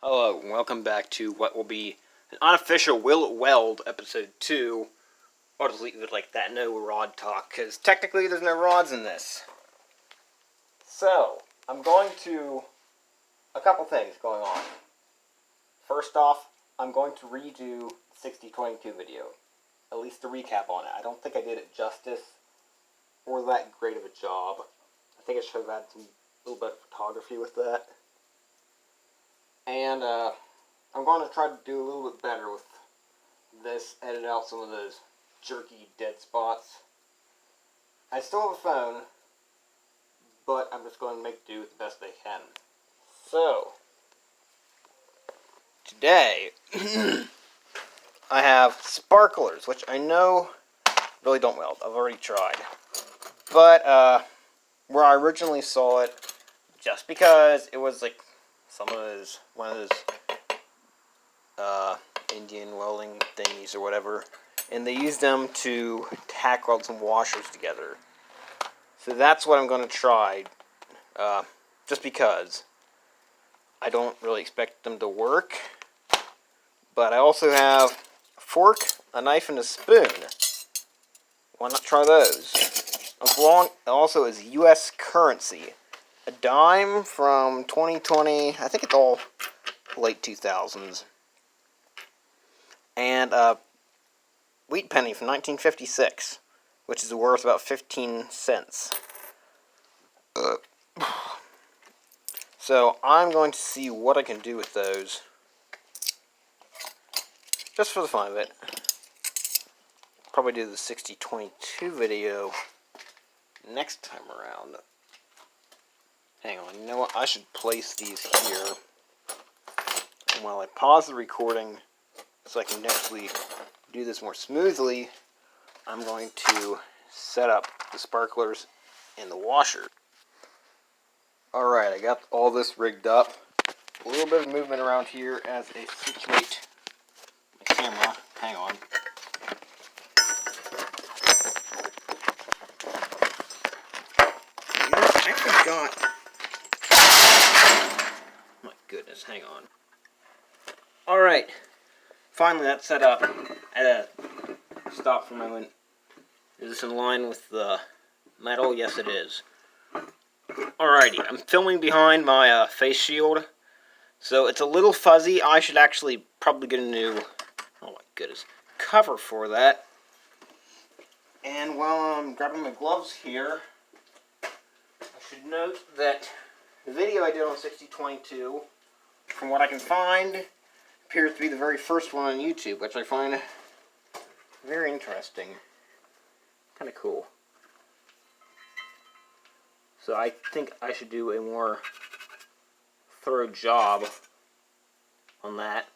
Hello, and welcome back to what will be an unofficial Will It Weld episode 2. I'll just leave it like that, no rod talk, because technically there's no rods in this. So, I'm going to... a couple things going on. First off, I'm going to redo the 6022 video. At least a recap on it. I don't think I did it justice or that great of a job. I think I should have had some little bit of photography with that. And I'm going to try to do a little bit better with this, edit out some of those jerky dead spots. I still have a phone, but I'm just going to make do with the best I can. So, today, I have sparklers, which I know really don't weld. I've already tried. But, where I originally saw it, just because it was like one of those Indian welding thingies or whatever, and they used them to tack weld some washers together. So that's what I'm going to try, just because I don't really expect them to work. But I also have a fork, a knife, and a spoon. Why not try those? Also is US currency. A dime from 2020, I think it's all late 2000s. And a wheat penny from 1956, which is worth about 15 cents. So I'm going to see what I can do with those, just for the fun of it. Probably do the 6022 video next time around. Hang on, you know what? I should place these here. And while I pause the recording, so I can actually do this more smoothly, I'm going to set up the sparklers in the washer. Alright, I got all this rigged up. A little bit of movement around here as I situate my camera. Hang on. You know, I forgot. My goodness, hang on. Alright. Finally, that's set up. I had to stop for a moment. Is this in line with the metal? Yes, it is. Alrighty, I'm filming behind my face shield, so it's a little fuzzy. I should actually probably get a new, oh my goodness, cover for that. And while I'm grabbing my gloves here, I should note that the video I did on 6022, from what I can find, appears to be the very first one on YouTube, which I find very interesting. Kind of cool. So I think I should do a more thorough job on that.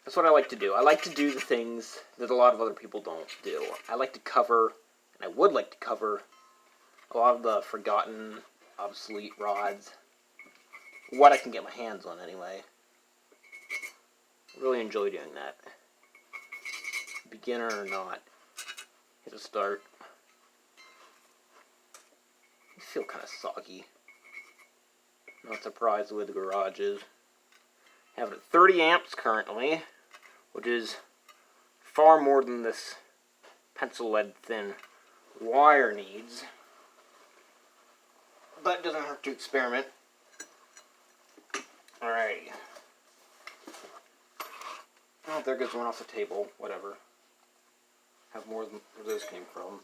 That's what I like to do. I like to do the things that a lot of other people don't do. I like to cover, and I would like to cover, a lot of the forgotten, obsolete rods. What I can get my hands on, anyway. I really enjoy doing that. Beginner or not. Hit a start. I feel kind of soggy. Not surprised the way the garage is. I have it at 30 amps currently, which is far more than this pencil lead thin wire needs. But it doesn't hurt to experiment. Alrighty. Oh, there goes one off the table. Whatever. Have more than where those came from.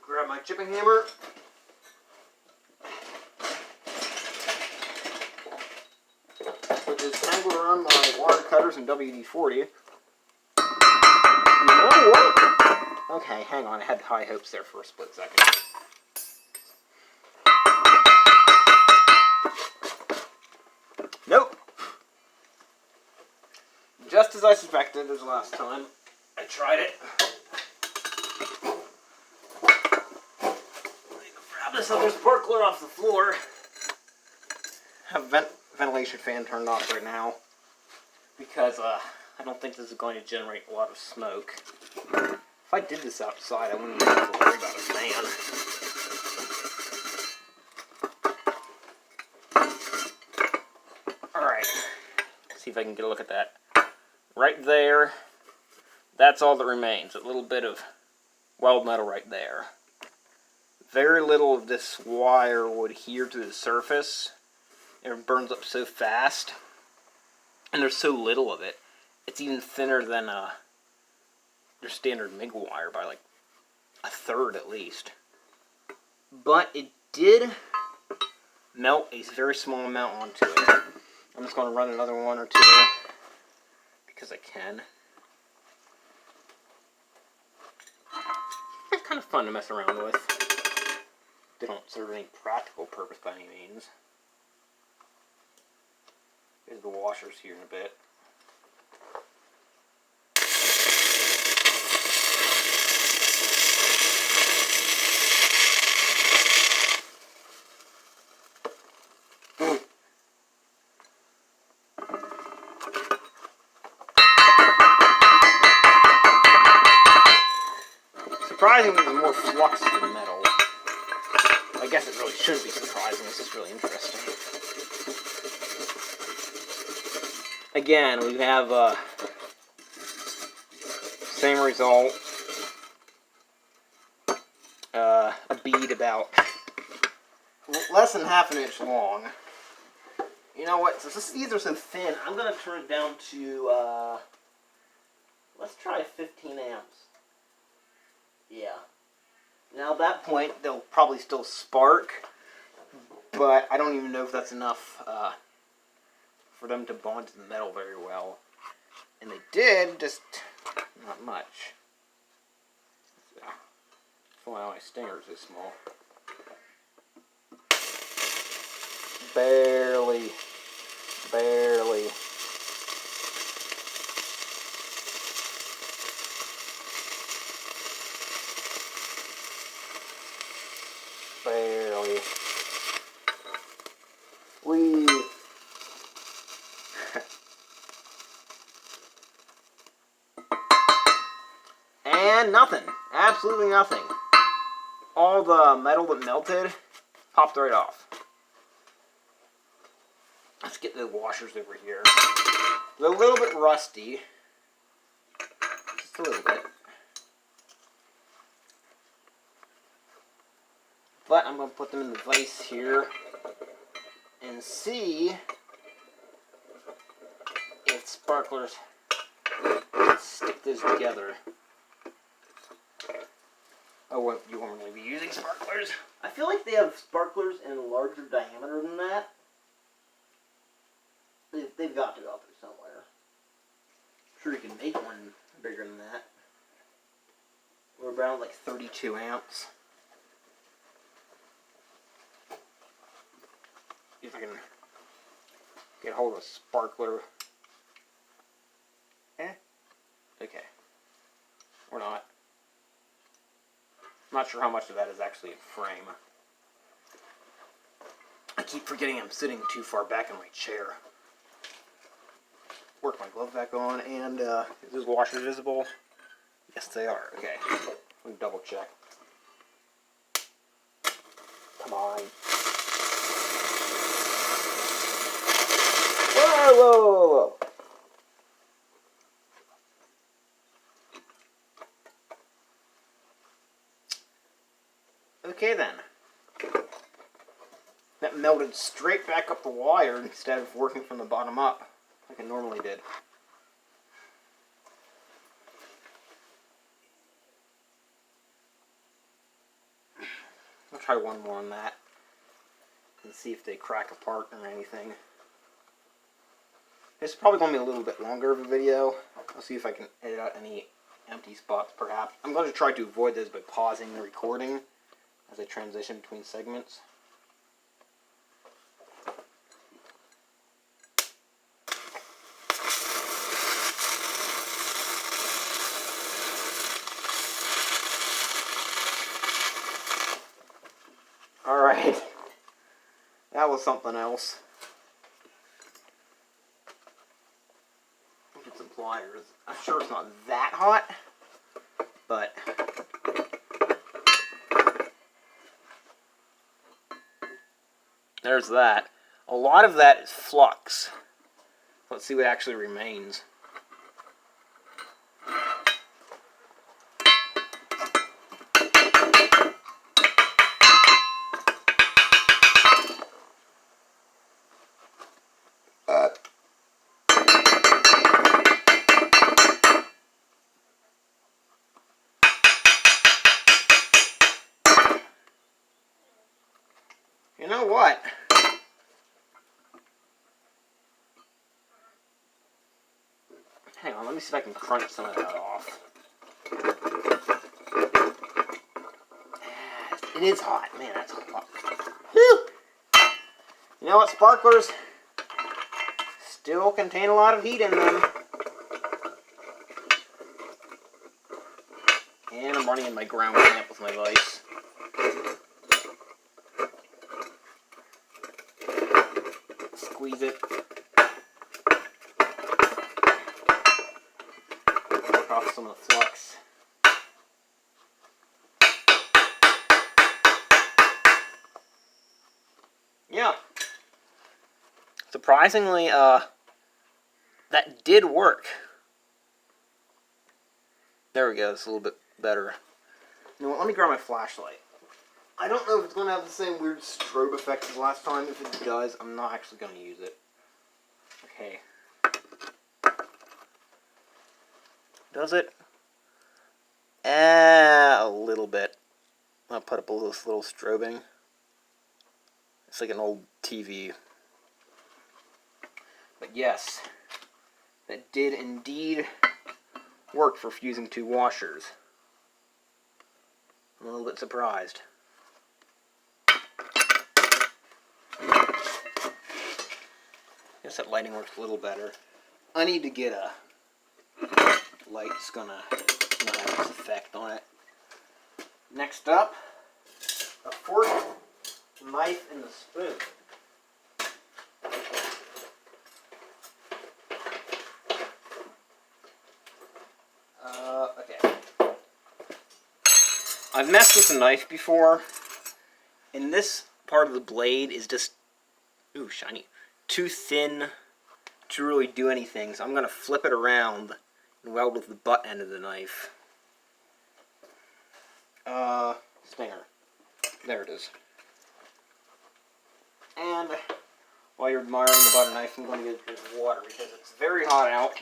Grab my chipping hammer. Which is tangled around my wire cutters and WD-40. You know what? Okay, hang on. I had high hopes there for a split second. Nope. Just as I suspected as last time. I tried it. Grab this other sparkler off the floor. Have ventilation fan turned off right now. because I don't think this is going to generate a lot of smoke. If I did this outside, I wouldn't even have to worry about a fan. Alright, see if I can get a look at that. Right there, that's all that remains. A little bit of weld metal right there. Very little of this wire would adhere to the surface. It burns up so fast. And there's so little of it. It's even thinner than your standard MIG wire by like a third at least. But it did melt a very small amount onto it. I'm just going to run another one or two because I can. It's kind of fun to mess around with. They don't serve any practical purpose by any means. There's the washers here in a bit. Surprisingly, there's more flux than metal. I guess it really shouldn't be surprising. This is really interesting. Again, we have same result. A bead about less than half an inch long. You know what? Since these are so thin, I'm going to turn it down to, let's try 15 amps. Yeah. Now at that point, they'll probably still spark, but I don't even know if that's enough for them to bond to the metal very well. And they did, just not much. So, that's why my stinger is so small. Barely. Barely. Barely. Whee. And nothing. Absolutely nothing. All the metal that melted popped right off. Let's get the washers over here. They're a little bit rusty. Just a little bit. But I'm going to put them in the vise here and see if sparklers stick those together. Oh, you won't really be using sparklers? I feel like they have sparklers in a larger diameter than that. They've got to go out there somewhere. I'm sure you can make one bigger than that. We're around like 32 amps. See if I can get hold of a sparkler. Okay. Or not. I'm not sure how much of that is actually in frame. I keep forgetting I'm sitting too far back in my chair. Work my glove back on, and is this washer visible? Yes, they are. Okay. Let me double check. Come on. Whoa, whoa, whoa, whoa. Okay then. That melted straight back up the wire instead of working from the bottom up, like it normally did. I'll try one more on that and see if they crack apart or anything. This is probably going to be a little bit longer of a video. I'll see if I can edit out any empty spots perhaps. I'm going to try to avoid this by pausing the recording as I transition between segments. Alright, that was something else. pliers. I'm sure it's not that hot, but there's that. A lot of that is flux. Let's see what actually remains. You know what? Hang on, let me see if I can crunch some of that off. It is hot. Man, that's hot. Whew! You know what? Sparklers still contain a lot of heat in them. And I'm running in my ground clamp with my vise. Squeeze it. Work off some of the flux. Yeah. Surprisingly, that did work. There we go, it's a little bit better. You know what, let me grab my flashlight. I don't know if it's going to have the same weird strobe effect as last time. If it does, I'm not actually going to use it. Okay. Does it? A little bit. I'll put up a little strobing. It's like an old TV. But yes, that did indeed work for fusing two washers. I'm a little bit surprised. Guess that lighting works a little better. I need to get a light that's gonna not have this effect on it. Next up, a fork, knife, and a spoon. Okay. I've messed with a knife before, and this part of the blade is just, ooh, shiny, too thin to really do anything, so I'm going to flip it around and weld with the butt end of the knife. Stinger. There it is. And while you're admiring the butter knife, I'm going to get a drink of water because it's very hot out.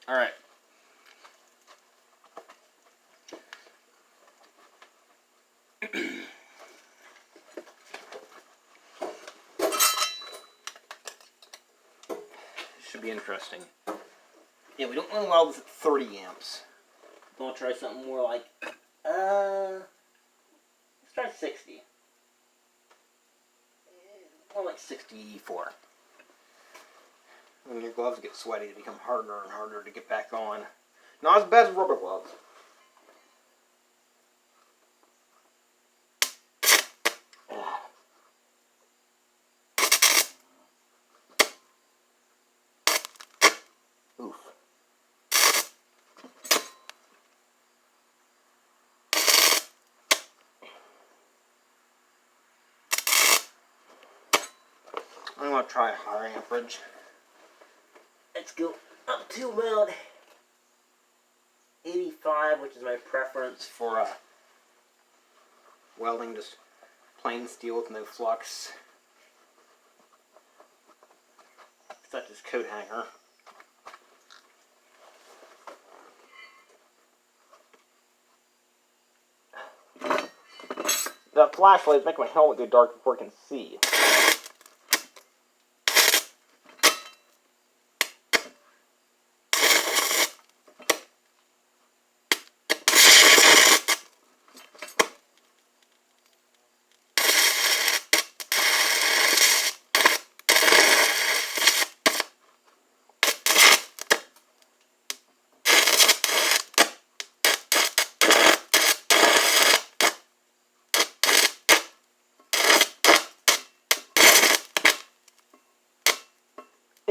Alright. Should be interesting. Yeah, we don't want to weld this at 30 amps. I want to try something more like, let's try 60. More like 64. When your gloves get sweaty, they become harder and harder to get back on. Not as bad as rubber gloves. Oof. I'm going to try a higher amperage. Let's go up to about 85, which is my preference for welding, just plain steel with no flux, such as coat hanger. That flashlight is making my helmet go dark before I can see.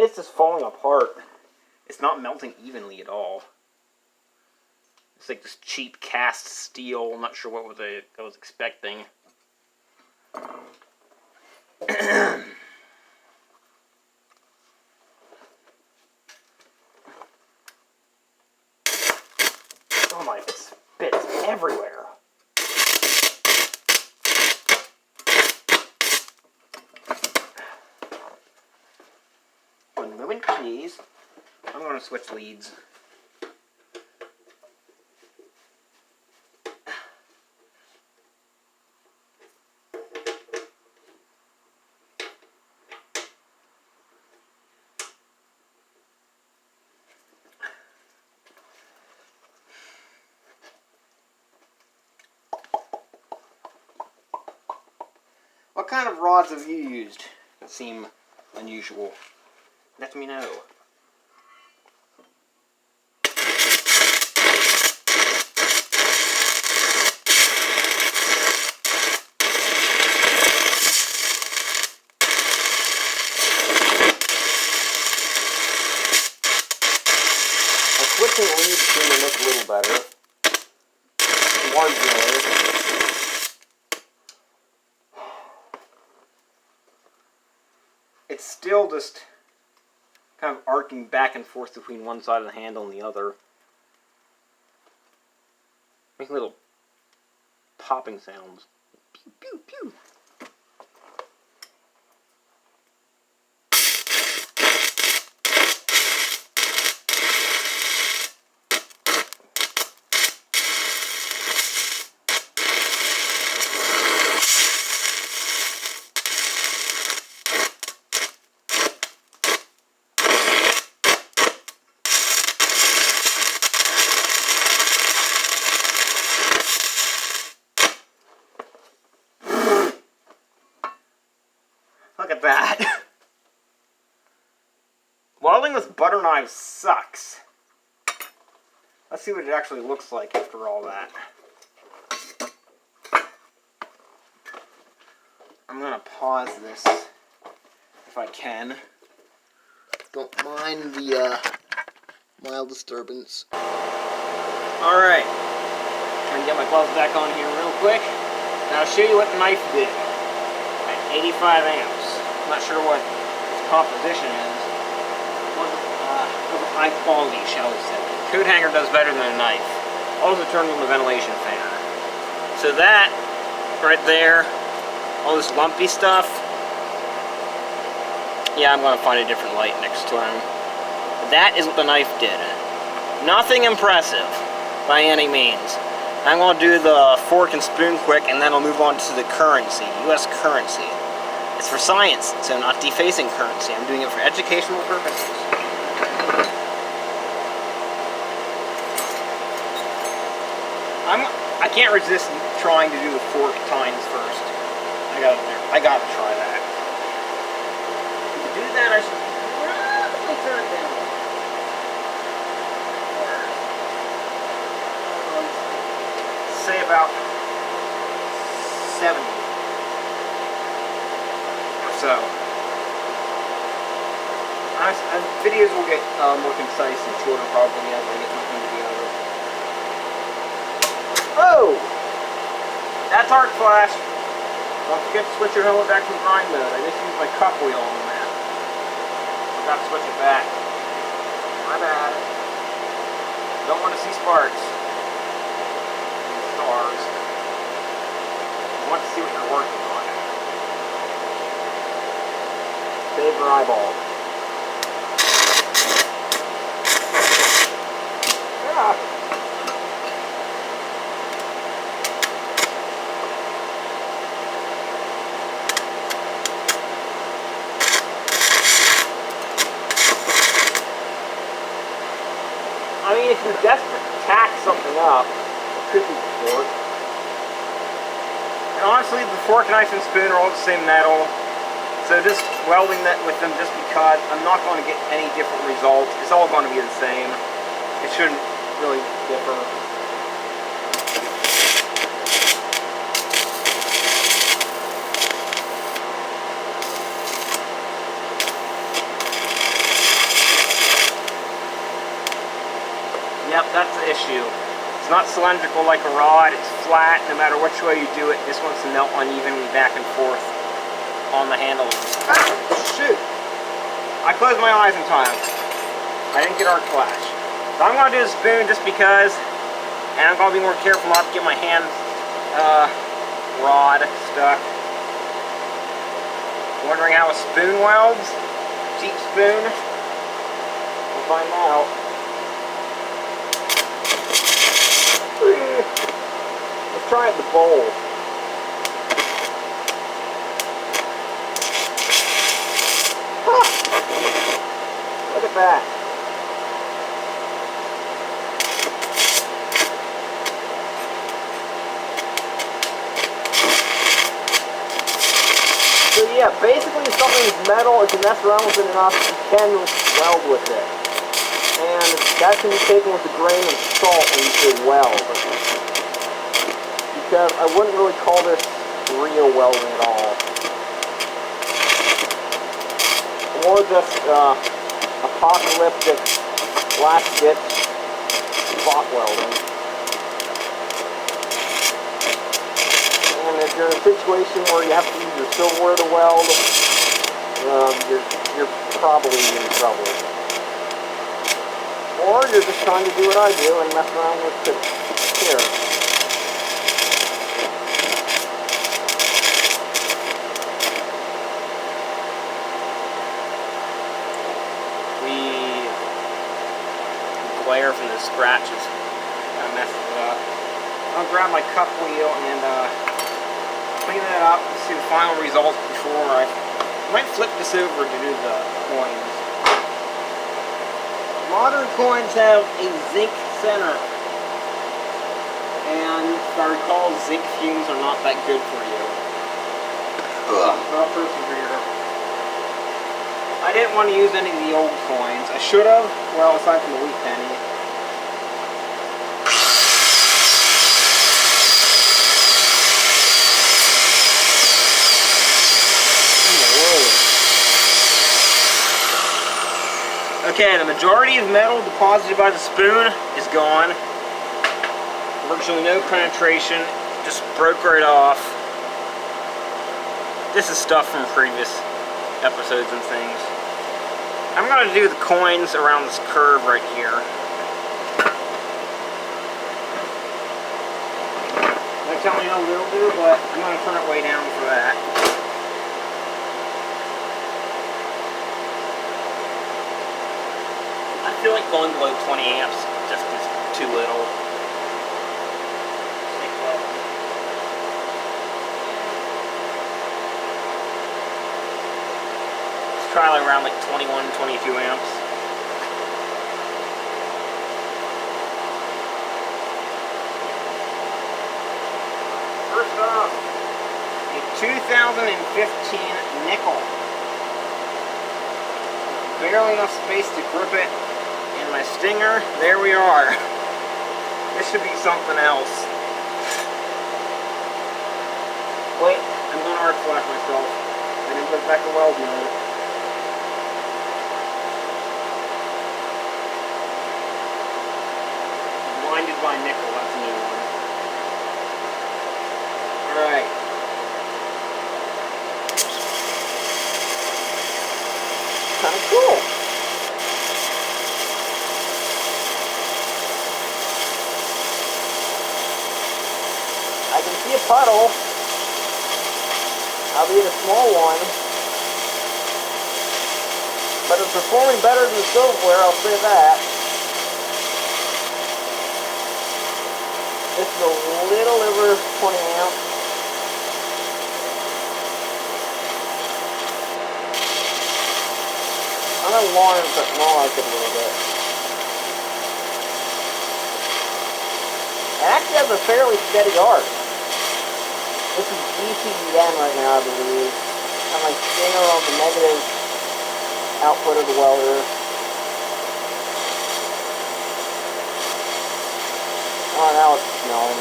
It's just falling apart. It's not melting evenly at all. It's like this cheap cast steel. I'm not sure what I was expecting. Oh my, it spits everywhere. One moment, please. I'm going to switch leads. What kind of rods have you used that seem unusual? Let me know. Switching leads seem to look a little better. Marginally. It's still just kind of arcing back and forth between one side of the handle and the other. Making little popping sounds. Pew, pew, pew. Look at that. Welding with butter knives sucks. Let's see what it actually looks like after all that. I'm going to pause this if I can. Don't mind the mild disturbance. Alright. Trying to get my gloves back on here real quick. Now I'll show you what the knife did. At 85 amps. I'm not sure what its composition is. It wasn't high quality, shall we say. Coat hanger does better than a knife. Also turned on the ventilation fan. So that, right there, all this lumpy stuff, yeah, I'm going to find a different light next time. That is what the knife did. Nothing impressive, by any means. I'm going to do the fork and spoon quick, and then I'll move on to the currency, US currency. It's for science, so I'm not defacing currency. I'm doing it for educational purposes. I can't resist trying to do the fork tines first. I gotta try that. To do that, I should probably turn it down. Say about 70 or so. Videos will get more concise and shorter probably as I get my thing together. Oh! That's arc flash. Don't forget to switch your helmet back to grind mode. I just used my cup wheel on that. Forgot to switch it back. My bad. Don't want to see sparks. Stars. I want to see what you're working on. Save your eyeball. Yeah. I mean, if you're desperate to tack something up, it could be the fork. And honestly, the fork, knife, and spoon are all the same metal. So just welding that with them just because, I'm not going to get any different results. It's all going to be the same. It shouldn't really differ. issue. It's not cylindrical like a rod, it's flat. No matter which way you do it, this wants to melt unevenly back and forth on the handle. Ah, shoot! I closed my eyes in time. I didn't get arc flash. So I'm going to do the spoon just because, and I'm going to be more careful not to get my hand rod stuck. Wondering how a spoon welds? Cheap spoon? We'll find out. Let's try it in the bowl. Look at that. So yeah, basically if something's metal, if you mess around with it enough, you can weld with it. And that can be taken with a grain of salt when you say weld. Because I wouldn't really call this real welding at all. More just apocalyptic last-ditch spot welding. And if you're in a situation where you have to use your silverware to weld, you're probably in trouble. Or you're just trying to do what I do and mess around with it here. Glare from the scratches kind of messes it up. I'll grab my cup wheel and clean that up and see the final results before I might flip this over to do the coins. Modern coins have a zinc center, and if I recall, zinc fumes are not that good for you. I'll persevere. I didn't want to use any of the old coins. I should have, well, aside from the wheat penny. Okay, the majority of metal deposited by the spoon is gone. Virtually no penetration, just broke right off. This is stuff from previous episodes and things. I'm going to do the coins around this curve right here. I'm telling you how little do, but I'm going to turn it way down for that. I feel like going below 20 amps just is too little. Try around like 21, 22 amps. First off, a 2015 nickel. Barely enough space to grip it, and my stinger, there we are. This should be something else. Wait, I'm going to arc flash myself. I didn't put back the weld mode. Blinded by nickel, that's a new one. Alright. Kinda cool. I can see a puddle. Albeit a small one. But it's performing better than the silverware, I'll say that. This is a little over 20 amps. I'm going to launch it a little bit. It actually has a fairly steady arc. This is DCEN right now, I believe. Got my stinger on the negative output of the welder. Oh, now it's smelling.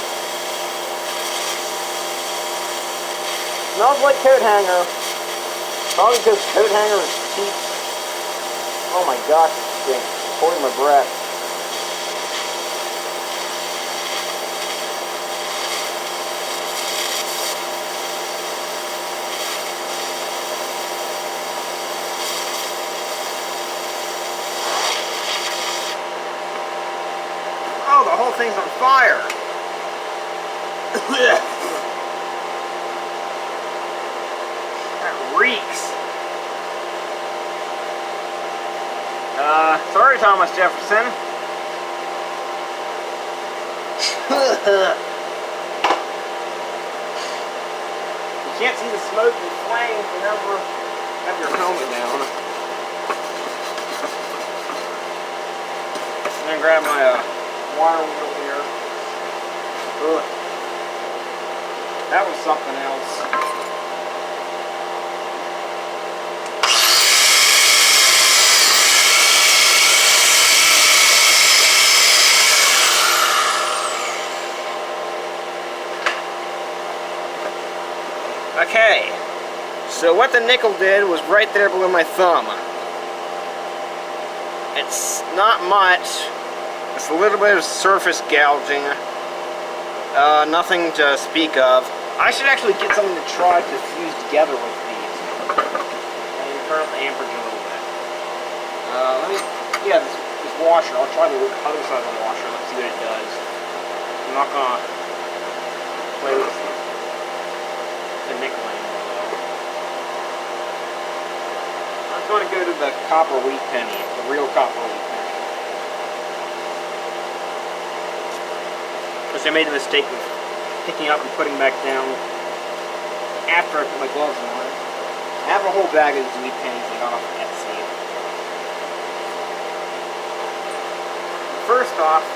Smells like coat hanger. Probably because coat hanger is cheap. Oh my gosh, it stinks. Holding my breath. thing's on fire. That reeks. Sorry, Thomas Jefferson. You can't see the smoke and flames whenever you have your helmet down. I'm gonna grab my water wheel here. Ugh. That was something else. Okay, so what the nickel did was right there below my thumb. It's not much. It's a little bit of surface gouging. Nothing to speak of. I should actually get something to try to fuse together with these. And turn up the amperage a little bit. This washer. I'll try the other side of the washer. Let's see what it does. I'm not gonna play with the nickel anymore, though. I'm gonna go to the copper wheat penny, the real copper wheat penny. Because I made the mistake of picking up and putting back down after I put my gloves on. I have a whole bag of these wheat pennies I got off of Etsy. First off,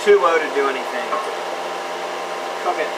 too low to do anything. Cook it.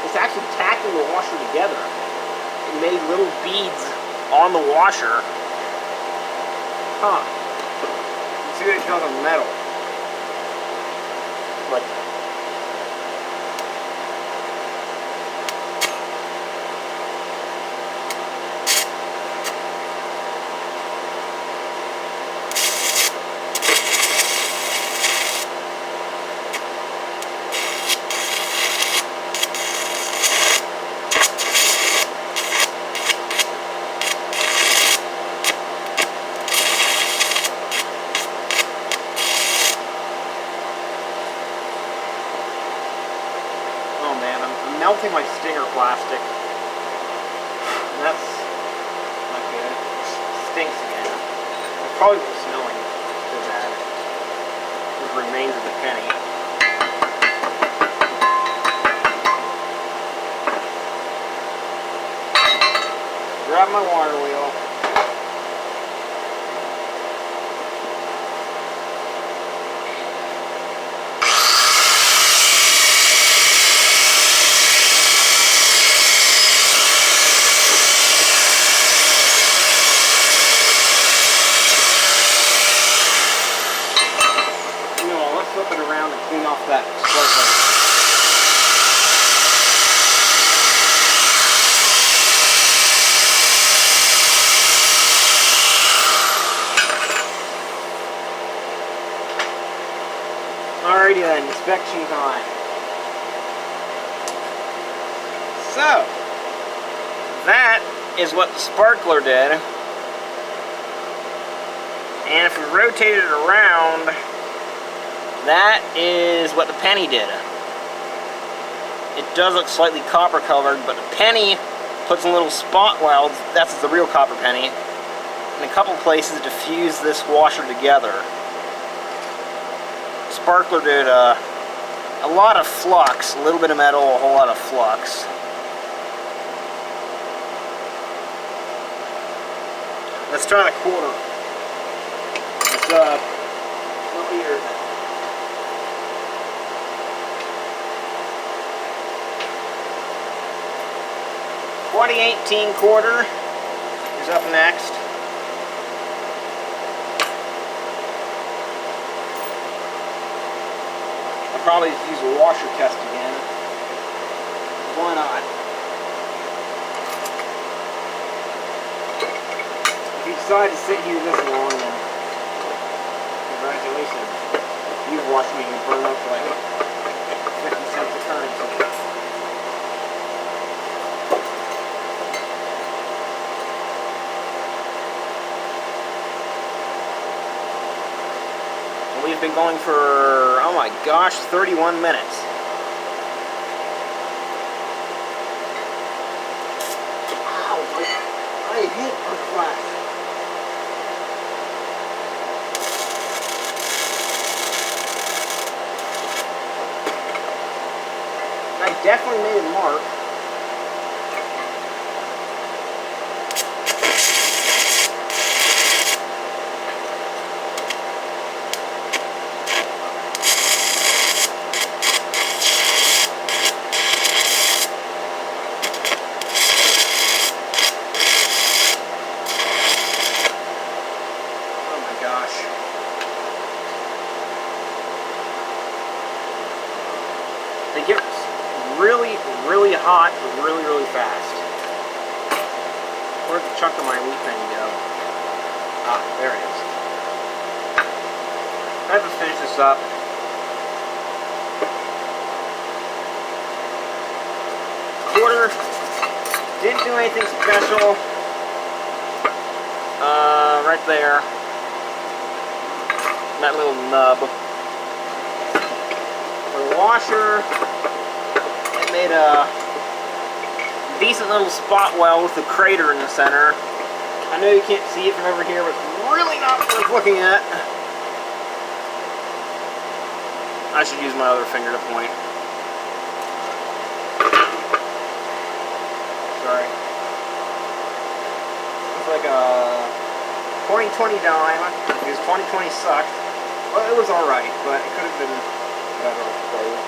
It's actually tacking the washer together. It made little beads on the washer. Huh. You see what it does on metal. But melting my stinger plastic. And that's not good. It stinks again. It's probably smelling so bad. The remains of the penny. Grab my water wheel. Flip it around and clean off that spark plug. Alrighty then, inspection time. So, that is what the sparkler did. And if we rotate it around, that is what the penny did. It does look slightly copper colored, but the penny puts in little spot welds. That's the real copper penny. In a couple places to fuse this washer together. Sparkler did a lot of flux, a little bit of metal, a whole lot of flux. Let's try the quarter. It's a little weird. 2018 quarter is up next. I'll probably use a washer test again. Why not? If you decide to sit here this long, then congratulations. You've watched me burn up like 50 cents a currency. We've been going for, oh my gosh, 31 minutes. Ow, I hate arc flash. I definitely made a mark. They get really, really hot, really, really fast. Where'd the chunk of my wheat thing go? Ah, there it is. I have to finish this up. Quarter didn't do anything special. Right there. That little nub. For the washer, it made a decent little spot weld with a crater in the center. I know you can't see it from over here, but it's really not worth looking at. I should use my other finger to point. Sorry. It's like a 2020 dime, because 2020 sucked. Well, it was alright, but it could have been better, I suppose.